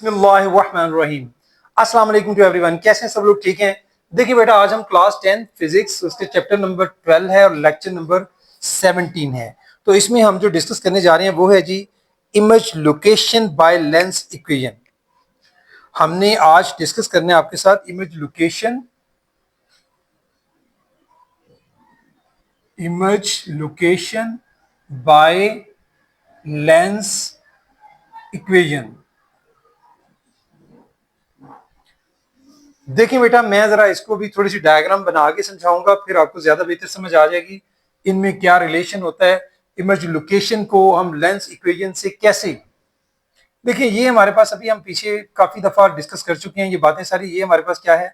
बिस्मिल्लाहिर्रहमानिर्रहीम। अस्सलाम वालेकुम टू एवरीवन। कैसे हैं सब लोग? ठीक हैं? देखिए बेटा, आज हम क्लास 10 फिजिक्स उसके चैप्टर नंबर 12 है और लेक्चर नंबर 17 है। तो इसमें हम जो डिस्कस करने जा रहे हैं वो है जी image location by lens equation. हमने आज डिस्कस करने आपके साथ image location by lens equation. देखिए बेटा, मैं जरा इसको भी थोड़ी सी डायग्राम बना के समझाऊंगा, फिर आपको ज्यादा बेहतर समझ आ जाएगी इनमें क्या रिलेशन होता है। इमेज लोकेशन को हम लेंस इक्वेशन से कैसे, देखिए ये हमारे पास अभी हम पीछे काफी दफा डिस्कस कर चुके हैं ये बातें सारी। ये हमारे पास क्या है,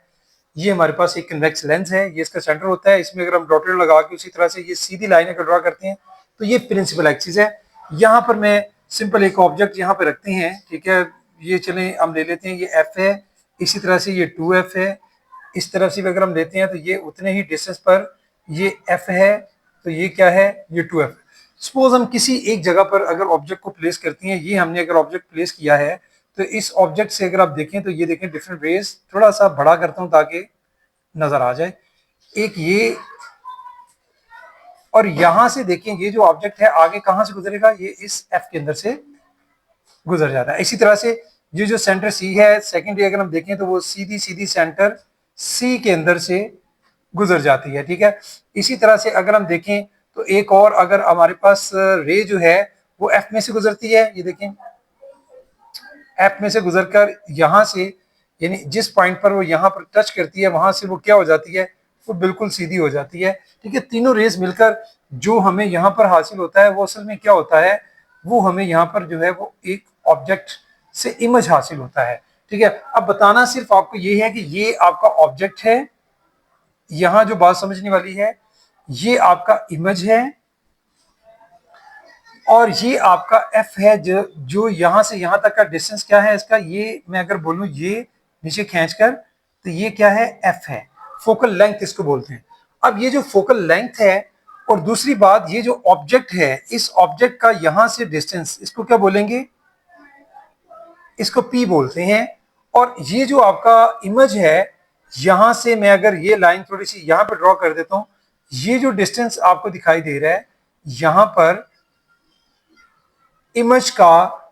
ये हमारे पास एक कन्वेक्स लेंस है, ये इसका सेंटर होता है। इसमें अगर हम डॉटेड लगा के उसी तरह से ये सीधी लाइन अगर ड्रॉ करते हैं तो ये प्रिंसिपल एक्सिस है। यहाँ पर मैं सिंपल एक ऑब्जेक्ट यहाँ पे रखते हैं, ठीक है। ये चलें हम ले लेते हैं, ये एफ है, इसी तरह से ये 2f है। इस तरफ से अगर हम लेते हैं तो ये उतने ही डिस्टेंस पर ये f है, तो ये क्या है, ये 2f। सपोज हम किसी एक जगह पर अगर ऑब्जेक्ट को प्लेस करती हैं, ये हमने अगर ऑब्जेक्ट प्लेस किया है तो इस ऑब्जेक्ट से अगर आप देखें तो ये देखें डिफरेंट रेज, थोड़ा सा बड़ा करता हूं ताकि नजर आ जाए। एक ये, और यहां से देखें ये जो ऑब्जेक्ट है आगे कहां से गुजरेगा, ये इस एफ के अंदर से गुजर जाता है। इसी तरह से ये जो सेंटर सी है, सेकेंडरी अगर हम देखें तो वो सीधी सीधी सेंटर सी के अंदर से गुजर जाती है, ठीक है। इसी तरह से अगर हम देखें तो एक और अगर हमारे पास रे जो है वो एफ में से गुजरती है, ये देखें एफ में से गुजरकर यहां से, यानी जिस पॉइंट पर वो यहां पर टच करती है वहां से वो क्या हो जाती है, वो बिल्कुल सीधी हो जाती है, ठीक है। तीनों रेस मिलकर जो हमें यहाँ पर हासिल होता है वो असल में क्या होता है, वो हमें यहाँ पर जो है वो एक ऑब्जेक्ट से इमेज हासिल होता है, ठीक है। अब बताना सिर्फ आपको ये है कि ये आपका ऑब्जेक्ट है, यहां जो बात समझने वाली है, ये आपका इमेज है और ये आपका एफ है। जो यहां से यहां तक का डिस्टेंस क्या है इसका, ये मैं अगर बोलूं ये नीचे खींचकर, तो ये क्या है, एफ है। फोकल लेंथ इसको बोलते हैं। अब ये जो फोकल लेंथ है, और दूसरी बात ये जो ऑब्जेक्ट है, इस ऑब्जेक्ट का यहां से डिस्टेंस, इसको क्या बोलेंगे, इसको पी बोलते हैं। और ये जो आपका इमेज है, यहां से मैं अगर ये लाइन थोड़ी सी यहां पर ड्रॉ कर देता हूं, ये जो डिस्टेंस आपको दिखाई दे रहा है यहां पर इमेज का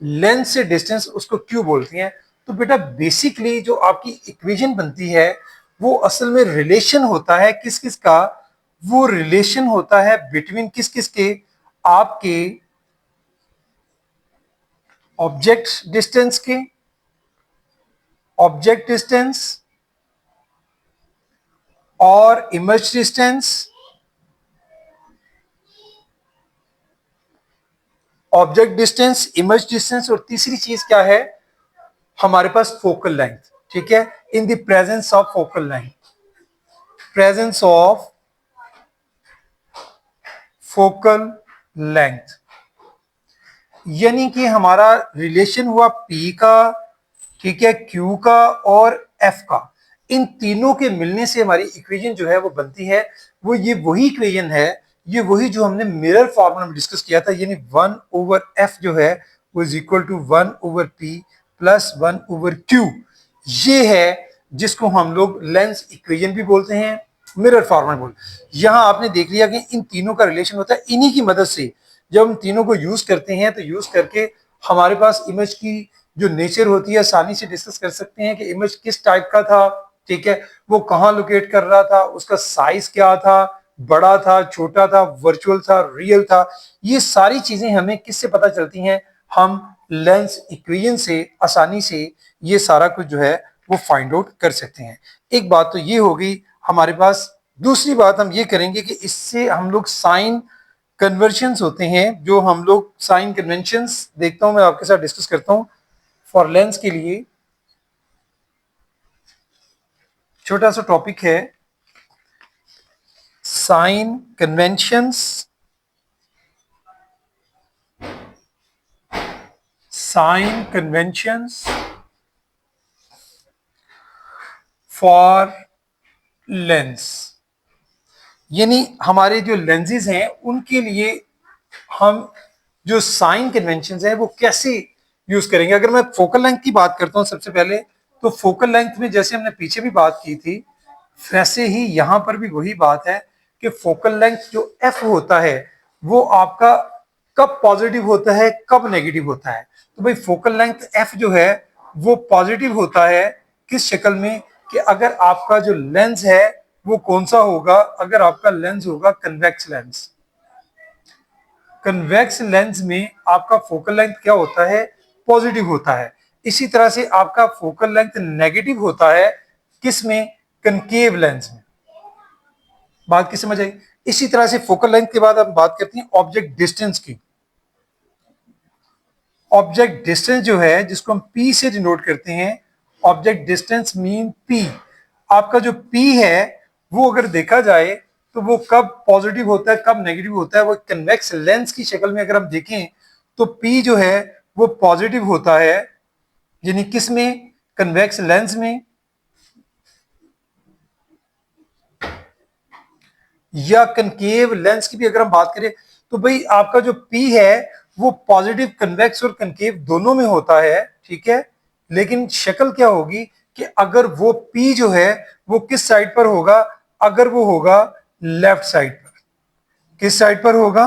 लेंथ से डिस्टेंस, उसको क्यू बोलते हैं। तो बेटा बेसिकली जो आपकी इक्वेशन बनती है वो असल में रिलेशन होता है किस किस का, वो रिलेशन होता है बिटवीन किस किस के, आपके ऑब्जेक्ट डिस्टेंस के, ऑब्जेक्ट डिस्टेंस और image distance, object distance, image distance, और तीसरी चीज क्या है, हमारे पास फोकल लेंथ, ठीक है। In the presence of focal length, presence of focal length, यानी कि हमारा रिलेशन हुआ P का, ठीक है, Q का और F का। इन तीनों के मिलने से हमारी इक्वेशन जो है वो बनती है। वो ये वही इक्वेशन है, ये वही जो हमने मिरर फॉर्मूला में डिस्कस किया था, यानी 1/f जो है वो is equal to 1/p plus 1/q। ये है जिसको हम लोग लेंस इक्वेशन भी बोलते हैं, मिरर फॉर्मूला बोलते। यहां आपने देख लिया कि इन तीनों का रिलेशन होता है। इन्हीं की मदद से जब हम तीनों को यूज करते हैं तो यूज करके हमारे पास इमेज की जो नेचर होती है आसानी से डिस्कस कर सकते हैं कि इमेज किस टाइप का था, ठीक है, वो कहाँ लोकेट कर रहा था, उसका साइज क्या था, बड़ा था, छोटा था, वर्चुअल था, रियल था। ये सारी चीजें हमें किससे पता चलती हैं, हम लेंस इक्वेशन से आसानी से ये सारा कुछ जो है वो फाइंड आउट कर सकते हैं। एक बात तो ये होगी हमारे पास। दूसरी बात हम ये करेंगे कि इससे हम लोग साइन कन्वर्शंस होते हैं, जो हम लोग साइन कन्वेंशंस देखता हूं, मैं आपके साथ डिस्कस करता हूं। फॉर लेंस के लिए छोटा सा टॉपिक है, sign conventions, sign conventions for lens, यानी हमारे जो लेंसेज हैं उनके लिए हम जो साइन कन्वेंशंस है वो कैसे यूज करेंगे। अगर मैं फोकल लेंथ की बात करता हूं सबसे पहले, तो फोकल लेंथ में जैसे हमने पीछे भी बात की थी, वैसे ही यहां पर भी वही बात है कि फोकल लेंथ जो एफ होता है वो आपका कब पॉजिटिव होता है, कब नेगेटिव होता है। तो भाई फोकल लेंथ एफ जो है वो पॉजिटिव होता है किस शक्ल में, कि अगर आपका जो लेंस है वो कौन सा होगा, अगर आपका लेंस होगा कन्वेक्स लेंस। कन्वेक्स लेंस में आपका फोकल लेंथ क्या होता है, पॉजिटिव होता है। इसी तरह से आपका फोकल लेंथ नेगेटिव होता है किस में, कनकेव लेंस में। बात की समझ आई। इसी तरह से फोकल लेंथ के बाद हम बात करते हैं ऑब्जेक्ट डिस्टेंस की। ऑब्जेक्ट डिस्टेंस जो है जिसको हम पी से डिनोट करते हैं, ऑब्जेक्ट डिस्टेंस मीन पी। आपका जो पी है वो अगर देखा जाए तो वो कब पॉजिटिव होता है, कब नेगेटिव होता है, वो कन्वेक्स लेंस की शक्ल में अगर हम देखें तो पी जो है वो पॉजिटिव होता है, यानी किस में, कन्वेक्स लेंस में। या कनकेव लेंस की भी अगर हम बात करें तो भाई आपका जो पी है वो पॉजिटिव कन्वेक्स और कनकेव दोनों में होता है, ठीक है। लेकिन शक्ल क्या होगी कि अगर वो पी जो है वो किस साइड पर होगा, अगर वो होगा लेफ्ट साइड पर। किस साइड पर होगा,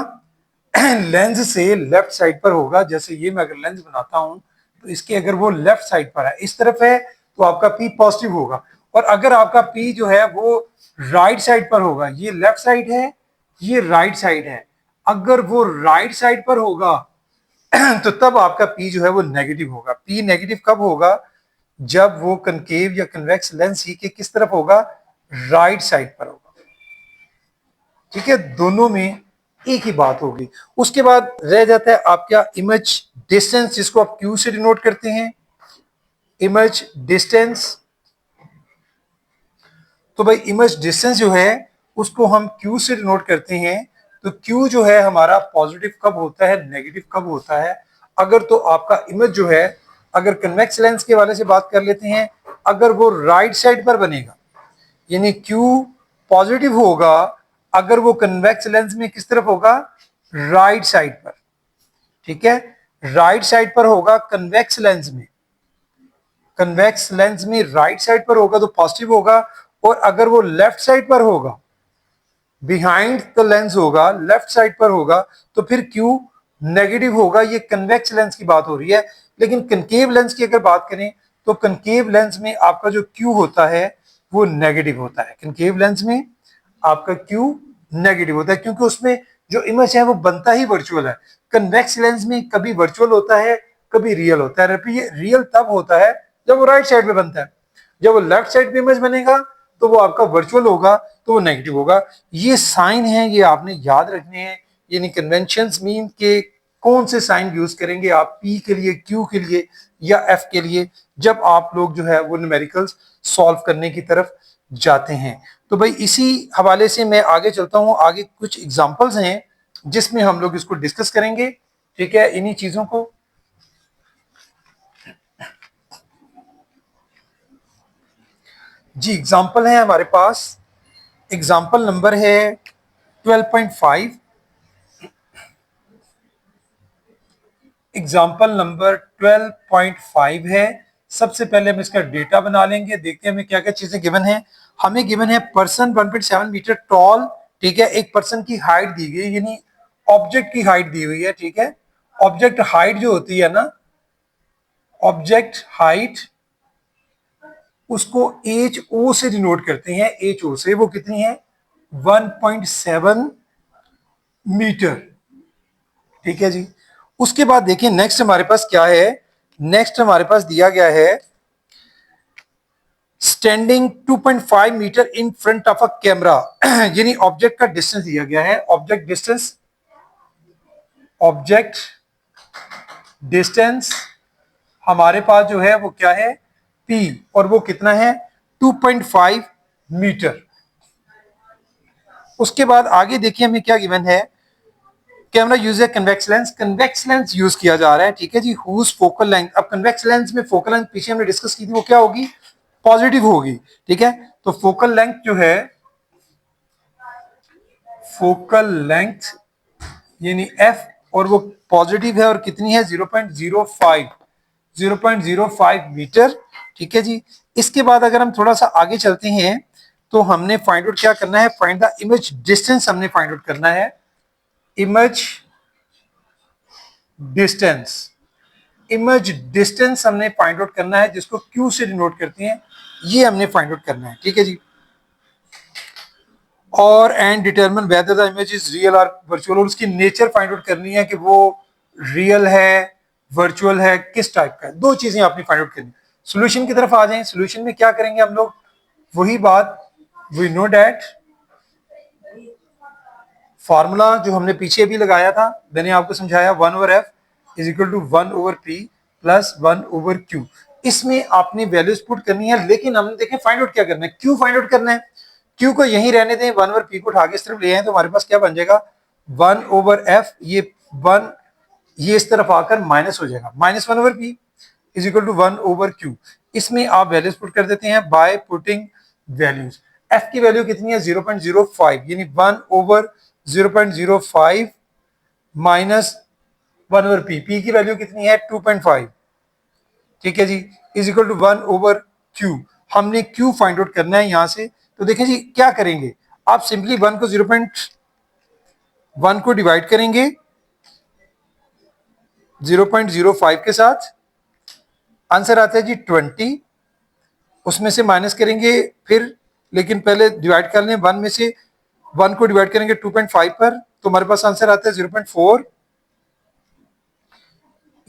लेंस से लेफ्ट साइड पर होगा। जैसे ये मैं अगर लेंस बनाता हूं तो इसके अगर वो लेफ्ट साइड पर है, इस तरफ है, तो आपका पी पॉजिटिव होगा। और अगर आपका पी जो है वो राइट साइड पर होगा, ये लेफ्ट साइड है, ये राइट साइड है, अगर वो राइट साइड पर होगा तो तब आपका पी जो है वो नेगेटिव होगा। पी नेगेटिव कब होगा, जब वो कनकेव या कन्वेक्स लेंस ही के किस तरफ होगा, राइट साइड पर होगा। ठीक है, दोनों में एक ही बात होगी। उसके बाद रह जाता है आपका इमेज डिस्टेंस, जिसको आप क्यू से डिनोट करते हैं, इमेज डिस्टेंस। तो भाई इमेज डिस्टेंस जो है उसको हम क्यू से डिनोट करते हैं। तो क्यू जो है हमारा पॉजिटिव कब होता है, नेगेटिव कब होता है। अगर तो आपका इमेज जो है, अगर कन्वेक्स लेंस के वाले से बात कर लेते हैं, अगर वो राइट साइड पर बनेगा, यानी Q पॉजिटिव होगा अगर वो कन्वेक्स लेंस में किस तरफ होगा, राइट साइड पर। ठीक है, राइट साइड पर होगा कन्वेक्स लेंस में। कन्वेक्स लेंस में राइट साइड पर होगा तो पॉजिटिव होगा। और अगर वो लेफ्ट साइड पर होगा, बिहाइंड द लेंस होगा, लेफ्ट साइड पर होगा, तो फिर Q नेगेटिव होगा। ये कन्वेक्स लेंस की बात हो रही है। लेकिन कनकेव लेंस की अगर बात करें तो कनकेव लेंस में आपका जो Q होता है वो नेगेटिव होता है। कनकेव लेंस में आपका Q नेगेटिव होता है, क्योंकि उसमें जो इमेज है वो बनता ही वर्चुअल है। कन्वेक्स लेंस में कभी वर्चुअल होता है, कभी रियल होता है। रियल तब होता है जब वो राइट साइड पे बनता है। जब वो लेफ्ट साइड पे इमेज बनेगा तो वो आपका वर्चुअल होगा, तो वो नेगेटिव होगा। ये साइन है, ये आपने याद रखने हैं। यानी कन्वेंशंस मीन के कौन से साइन यूज करेंगे आप पी के लिए, क्यू के लिए या एफ के लिए, जब आप लोग जो है वो न्यूमेरिकल्स सॉल्व करने की तरफ जाते हैं। तो भाई इसी हवाले से मैं आगे चलता हूं। आगे कुछ एग्जांपल्स हैं जिसमें हम लोग इसको डिस्कस करेंगे। ठीक है, इन्हीं चीजों को। जी एग्जाम्पल है हमारे पास। एग्जाम्पल नंबर है 12.5। एग्जाम्पल नंबर 12.5 है। सबसे पहले हम इसका डेटा बना लेंगे, देखते हैं हमें क्या क्या चीजें गिवन है। हमें गिवन है पर्सन 1.7 मीटर टॉल। ठीक है, एक पर्सन की हाइट दी गई, यानी ऑब्जेक्ट की हाइट दी हुई है। ठीक है, ऑब्जेक्ट हाइट जो होती है ना, ऑब्जेक्ट हाइट, उसको एच ओ से डिनोट करते हैं। एच ओ से वो कितनी है, 1.7 मीटर। ठीक है जी। उसके बाद देखिए नेक्स्ट हमारे पास क्या है। नेक्स्ट हमारे पास दिया गया है standing 2.5 metre in front of a camera. यानी ऑब्जेक्ट का डिस्टेंस दिया गया है। ऑब्जेक्ट डिस्टेंस, ऑब्जेक्ट डिस्टेंस हमारे पास जो है वो क्या है, P, और वो कितना है, 2.5 मीटर। उसके बाद आगे देखिए हमें क्या गिवन है। कैमरा यूज है convex lens, convex lens use किया जा रहा है। ठीक है जी, हुज फोकल लेंथ। अब कन्वेक्स लेंस में फोकल लेंथ पीछे हमने डिस्कस की थी, वो क्या होगी, पॉजिटिव होगी। ठीक है, तो फोकल लेंथ जो है, फोकल लेंथ यानी एफ, और वो पॉजिटिव है और कितनी है, 0.05। 0.05 मीटर। ठीक है जी। इसके बाद अगर हम थोड़ा सा आगे चलते हैं तो हमने फाइंड आउट क्या करना है, फाइंड द इमेज डिस्टेंस हमने फाइंड आउट करना है। इमेज डिस्टेंस, इमेज डिस्टेंस हमने फाइंड आउट करना है, जिसको क्यू से डिनोट करते हैं, ये हमने फाइंड आउट करना है। ठीक है जी। और and determine whether the image is real और वर्चुअल, और उसकी नेचर फाइंड आउट करनी है कि वो रियल है, वर्चुअल है, किस टाइप का है। दो चीजें आपने फाइंड आउट करनी। सोल्यूशन की तरफ आ जाएं। सोल्यूशन में क्या करेंगे हम लोग, वही बात, वी नो डैट फॉर्मूला जो हमने पीछे भी लगाया था, मैंने आपको समझाया, 1/f is equal to 1/p plus 1/q। इसमें आपने वैल्यूज पुट करनी है, लेकिन हमने देखें फाइंड आउट क्या करना है, क्यू फाइंड आउट करना है। क्यू को यहीं रहने दें, 1/p को उठा के इस तरफ ले आए तो हमारे पास क्या बन जाएगा, 1/f, ये 1 ये इस तरफ आकर माइनस हो जाएगा, minus 1/p is equal to 1/q। इसमें आप वैल्यूज पुट कर देते हैं बाय पुटिंग वैल्यूज। f की वैल्यू कितनी है, 0.05, यानी 1/0.05 माइनस 1/p। p की वैल्यू कितनी है, 2.5। ठीक है जी, इज इक्वल टू 1/q। हमने q फाइंड आउट करना है यहां से। तो देखें जी क्या करेंगे, आप सिंपली 1 को 0.1 को डिवाइड करेंगे 0.05 के साथ, आंसर आता है जी 20। उसमें से माइनस करेंगे फिर, लेकिन पहले डिवाइड कर लें, 1 में से 1 को डिवाइड करेंगे 2.5 पर, तो हमारे पास आंसर आता है 0.4।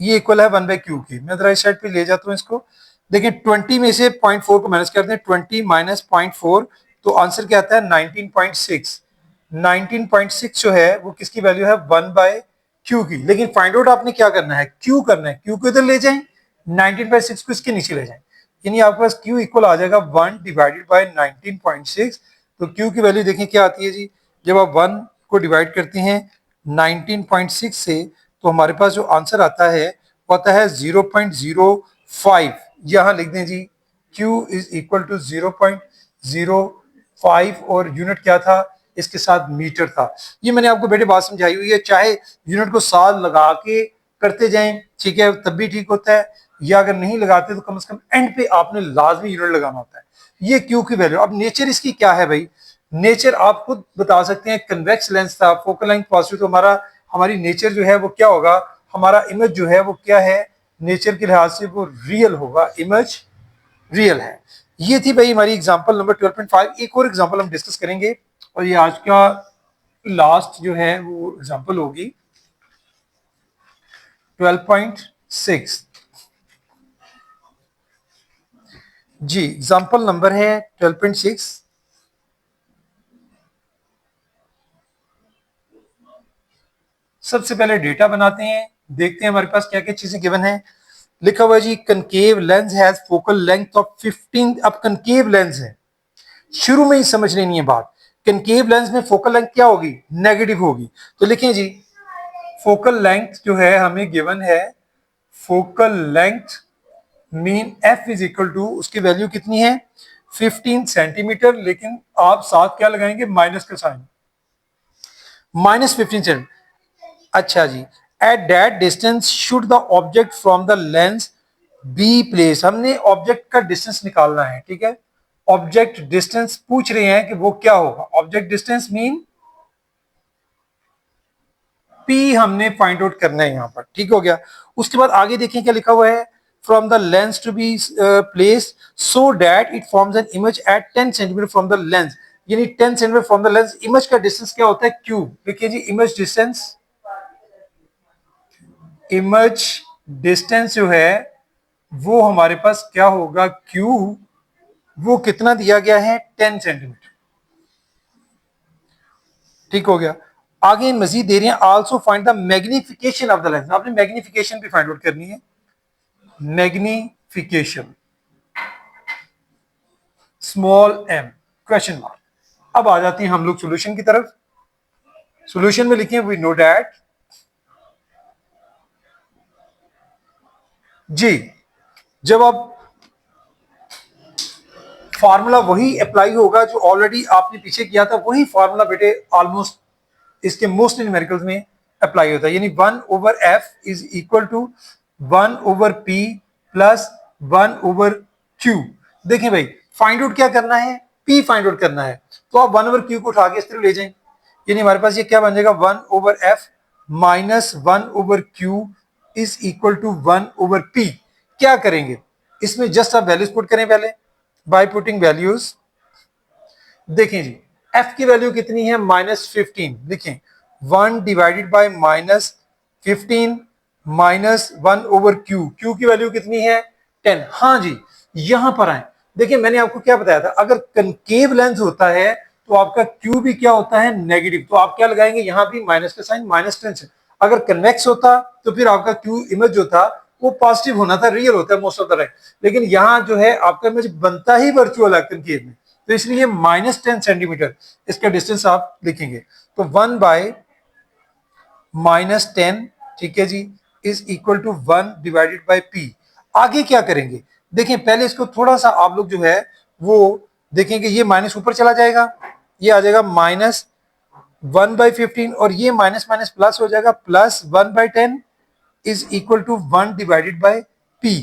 ये इक्वल है 1/q की। मैं जरा इस साइड पे ले जाता हूं इसको। देखिए 20 में से 0.4 को माइनस कर दें, 20 माइनस 0.4, तो आंसर क्या आता है 19.6। 19.6 जो है वो किसकी वैल्यू है, 1/q की। लेकिन फाइंड आउट आपने क्या करना है, q करना है। q को इधर ले जाएं, 19.6 को इसके नीचे ले जाएं, यानी आपके पास q इक्वल आ जाएगा 1 डिवाइडेड बाय 19.6। तो q की वैल्यू देखें क्या आती है जी, जब आप 1 को डिवाइड करते हैं 19.6 से, तो हमारे पास जो आंसर आता है वो आता है 0.05। यहां लिख दें जी, q इज इक्वल टू 0.05, और यूनिट क्या था, इसके साथ मीटर था। ये मैंने आपको बेटे बात समझाई हुई है, चाहे यूनिट को साल लगा के करते जाएं, ठीक है, तब भी ठीक होता है, या अगर नहीं लगाते तो कम से कम एंड पे आपने लाजमी यूनिट लगाना होता है। ये क्यू की वैल्यू। अब नेचर इसकी क्या है भाई, नेचर आप खुद बता सकते हैं। कन्वेक्स लेंस था, फोकल लेंथ पॉजिटिव, तो हमारी नेचर जो है वो क्या होगा, हमारा इमेज जो है वो क्या है, नेचर के लिहाज से वो रियल होगा, इमेज रियल है। ये थी भाई हमारी एग्जांपल नंबर 12.5। एक और एग्जांपल हम डिस्कस करेंगे, और ये आज का लास्ट जो है वो एग्जांपल होगी 12.6। जी एग्जांपल नंबर है 12.6। सबसे पहले डेटा बनाते हैं, देखते हैं हमारे पास क्या क्या चीजें गिवन है। लिखा हुआ है जी, concave lens has focal length of 15। अब कनकेव लेंस है, शुरू में ही समझ लेनी है बात, कनकेव लेंस में फोकल लेंथ क्या होगी, नेगेटिव होगी। तो लिखें जी, फोकल लेंथ जो है हमें गिवन है, focal length mean F is equal to, उसकी वैल्यू कितनी है 15 सेंटीमीटर, लेकिन आप साथ क्या लगाएंगे, माइनस का साइन, -15 सेंटीमीटर। अच्छा जी, at that distance should the object from the lens be place. हमने ऑब्जेक्ट का डिस्टेंस निकालना है, ठीक है। ऑब्जेक्ट डिस्टेंस पूछ रहे हैं कि वो क्या होगा, ऑब्जेक्ट डिस्टेंस मीन पी हमने फाइंड आउट करना है यहां पर, ठीक हो गया। उसके बाद आगे देखें क्या लिखा हुआ है, from the lens to be place so that it forms an image at 10 centimetre from the lens, यानी 10 centimetre from the lens. Image का डिस्टेंस क्या होता है, क्यू। देखिए जी, इमेज डिस्टेंस, इमेज डिस्टेंस जो है वो हमारे पास क्या होगा, क्यू, वो कितना दिया गया है 10 सेंटीमीटर, ठीक हो गया। आगे मजीद दे रहे हैं, also find the magnification of the lens. आपने मैग्निफिकेशन भी फाइंड आउट करनी है, magnification small M question mark. अब आ जाते हैं हम लोग सॉल्यूशन की तरफ। सॉल्यूशन में लिखें, वी नो दैट, जी जब आप फार्मूला वही अप्लाई होगा जो ऑलरेडी आपने पीछे किया था, वही फार्मूला बेटे ऑलमोस्ट इसके मोस्ट न्यूमेरिकल्स में अप्लाई होता है, यानी 1/f is equal to 1/p plus 1/q। देखिए भाई फाइंड आउट क्या करना है, p फाइंड आउट करना है, तो आप 1/q को उठा के इस तरह ले जाएं, यानी हमारे पास ये क्या बन जाएगा 1/f minus 1/q is equal to 1/p। क्या करेंगे इसमें, जस्ट आप वैल्यूज पुट करें पहले बाय पुटिंग वैल्यूज। देखें जी f की वैल्यू कितनी है -15, देखें 1 divided bye -15 minus 1/q, q की वैल्यू कितनी है 10। हाँ जी यहां पर आए, देखिए मैंने आपको क्या बताया था, अगर कनकेव लेंस होता है तो आपका q भी क्या होता है नेगेटिव, तो आप क्या लगाएंगे यहां भी माइनस का साइन -10 से। अगर कन्वेक्स होता तो फिर आपका q इमेज जो था वो पॉजिटिव होना था, रियल होता है मोस्ट ऑफ द टाइम, लेकिन यहां जो है आपका इमेज बनता ही वर्चुअल है कनकेव में, तो इसलिए -10 सेंटीमीटर इसका डिस्टेंस आप लिखेंगे, तो 1/-10, ठीक है जी, is equal to 1 divided by p। आगे क्या करेंगे, देखें पहले इसको थोड़ा सा आप लोग जो है वो देखेंगे, ये माइनस ऊपर चला जाएगा, ये आ जाएगा -1/15 और ये माइनस माइनस प्लस हो जाएगा plus 1/10 is equal to 1 divided by p।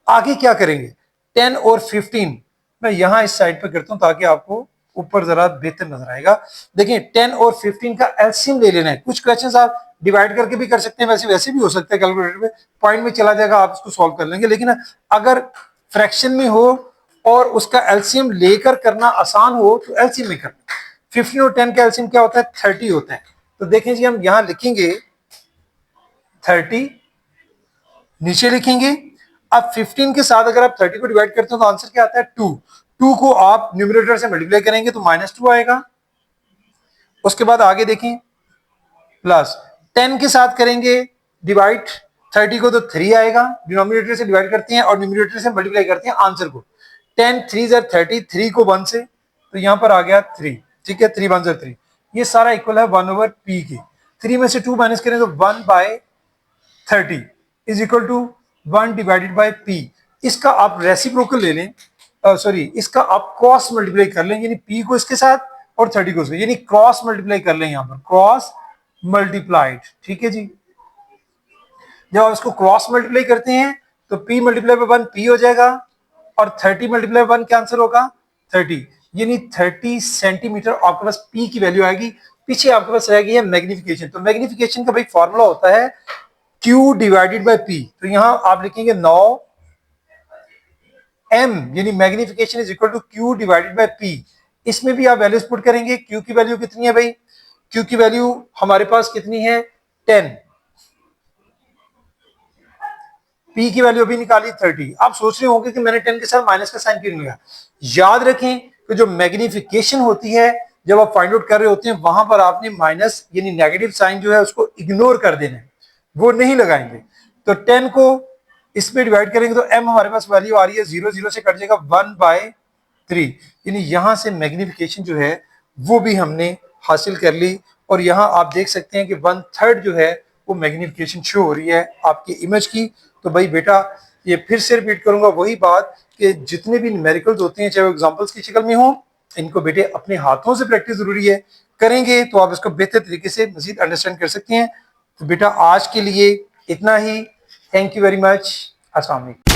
आगे क्या करेंगे 10 और 15, मैं यहां इस साइड पे करता हूं ताकि आपको ऊपर जरा बेहतर नजर आएगा। देखिए 10 और 15 का एलसीएम ले लेना है, कुछ क्वेश्चंस आप डिवाइड करके भी कर सकते हैं, वैसे वैसे भी हो सकता है कैलकुलेटर में, पॉइंट में चला जाएगा आप इसको सॉल्व कर लेंगे, लेकिन अगर फ्रैक्शन में हो और उसका एलसीएम लेकर करना आसान हो तो एलसीएम में करना। 15 और 10 का एलसीएम क्या होता है 30 होता है, तो देखें जी हम यहां लिखेंगे 30, नीचे लिखेंगे। अब 15 के साथ अगर आप 30 को डिवाइड करते हो तो आंसर क्या आता है 2। 2 को आप न्यूमरेटर से मल्टीप्लाई करेंगे तो -2 आएगा। उसके बाद आगे देखें प्लस 10 के साथ करेंगे डिवाइड 30 को तो 3 आएगा, डिनोमिनेटर से डिवाइड करते हैं और न्यूमरेटर से मल्टीप्लाई करते हैं आंसर को। 10 3 ज़र 30, 3 को 1 से, तो यहां पर आ गया 3, ठीक है 3 1 ज़र 3, ये सारा इक्वल है 1/p के। 3 में से 2 माइनस करें तो 1/30 is equal to 1 divided by p। इसका आप रेसिप्रोकल ले लें, सॉरी इसका आप क्रॉस मल्टीप्लाई कर लें, यानी p को इसके साथ और 30 को इसके, यानी क्रॉस मल्टीप्लाई कर लें, यहां पर क्रॉस मल्टीप्लाइड, ठीक है जी। जब आप इसको क्रॉस मल्टीप्लाई करते हैं तो p मल्टीप्लाई बाय 1 p हो जाएगा और 30 मल्टीप्लाई बाय 1 क्या आंसर होगा 30, यानी 30 सेंटीमीटर आपके पास p की वैल्यू आएगी। पीछे आपके पास रहेगी है मैग्निफिकेशन, तो मैग्निफिकेशन का भाई फॉर्मूला होता है q डिवाइडेड बाय p, तो यहां आप लिखेंगे 9 m, यानी magnification is equal to q divided by p। इसमें भी आप वैल्यूज पुट करेंगे, q की वैल्यू कितनी है भाई, q की वैल्यू हमारे पास कितनी है 10, p की वैल्यू अभी निकाली 30। आप सोच रहे होंगे कि मैंने 10 के साथ माइनस का साइन क्यों नहीं लिया। याद रखें कि जो मैग्निफिकेशन होती है जब आप फाइंड आउट कर रहे होते हैं वहां पर आपने माइनस यानी नेगेटिव साइन जो है उसको इग्नोर कर देना है, वो नहीं लगाएंगे। तो 10 को इसमें डिवाइड करेंगे तो m हमारे पास वैल्यू आ रही है 0 0 से कट जाएगा 1/3, यानी यहां से मैग्निफिकेशन जो है वो भी हमने हासिल कर ली। और यहां आप देख सकते हैं कि 1/3 जो है वो मैग्निफिकेशन शो हो रही है आपकी इमेज की। तो भाई बेटा ये फिर से रिपीट करूंगा वही बात कि जितने भी न्यूमेरिकल्स होते हैं चाहे वो एग्जांपल्स की शक्ल में हो, इनको बेटे अपने हाथों से प्रैक्टिस जरूरी है, करेंगे तो आप इसको बेहतर तरीके से मजीद अंडरस्टैंड कर सकते हैं। तो बेटा आज के लिए इतना ही, थैंक यू वेरी मच, अस्सलाम वालेकुम।